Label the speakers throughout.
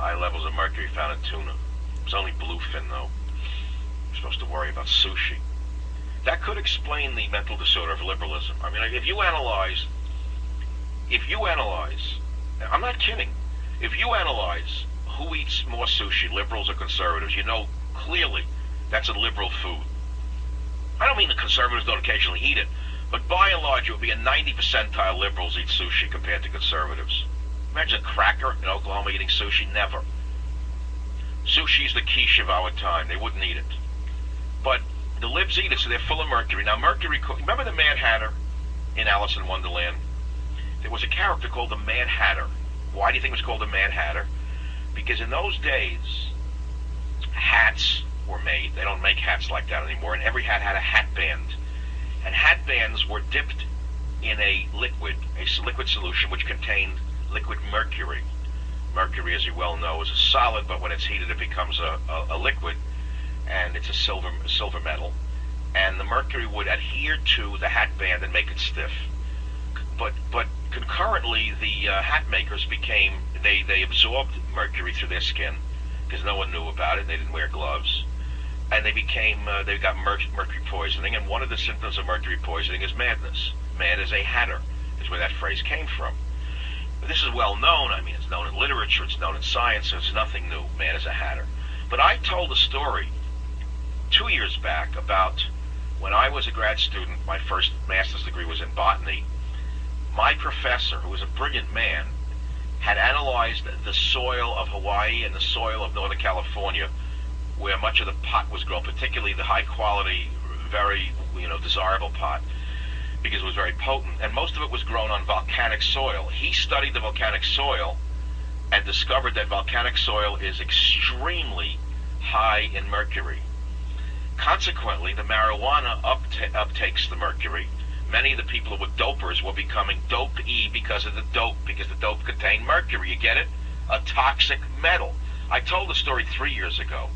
Speaker 1: high levels of mercury found in tuna. It's only bluefin, though. You're supposed to worry about sushi. That could explain the mental disorder of liberalism. I mean, if you analyze, I'm not kidding. If you analyze who eats more sushi, liberals or conservatives, you know clearly that's a liberal food. I don't mean the conservatives don't occasionally eat it, but by and large, it would be a 90 percentile liberals eat sushi compared to conservatives. Imagine a cracker in Oklahoma eating sushi. Never. Sushi is the quiche of our time. They wouldn't eat it. But the libs eat it, so they're full of mercury. Now, mercury, remember the Mad Hatter in Alice in Wonderland? There was a character called the Mad Hatter. Why do you think it was called the Mad Hatter? Because in those days, hats were made. They don't make hats like that anymore, and every hat had a hat band. And hat bands were dipped in a liquid solution which contained liquid mercury. Mercury, as you well know, is a solid, but when it's heated it becomes a liquid, and it's a silver metal. And the mercury would adhere to the hat band and make it stiff. But concurrently, the hat makers they absorbed mercury through their skin, because no one knew about it. They didn't wear gloves. And they got mercury poisoning, and one of the symptoms of mercury poisoning is madness. Mad as a hatter is where that phrase came from. But this is well known. I mean, it's known in literature, it's known in science, so it's nothing new, mad as a hatter. But I told a story 2 years back about when I was a grad student. My first master's degree was in botany. My professor, who was a brilliant man, had analyzed the soil of Hawaii and the soil of Northern California, where much of the pot was grown, particularly the high quality, very desirable pot, because it was very potent, and most of it was grown on volcanic soil. He studied the volcanic soil and discovered that volcanic soil is extremely high in mercury. Consequently, the marijuana uptakes the mercury. Many of the people who were dopers were becoming dope-y because of the dope, because the dope contained mercury. You get it? A toxic metal. I told the story 3 years ago.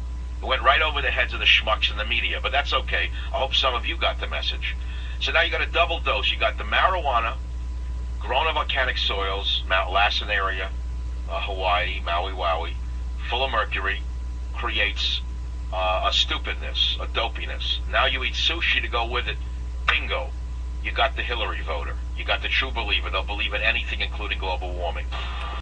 Speaker 1: It went right over the heads of the schmucks in the media, but that's okay. I hope some of you got the message. So now you got a double dose. You got the marijuana, grown on volcanic soils, Mount Lassen area, Hawaii, Maui Wowie, full of mercury, creates a stupidness, a dopiness. Now you eat sushi to go with it. Bingo. You got the Hillary voter. You got the true believer. They'll believe in anything, including global warming.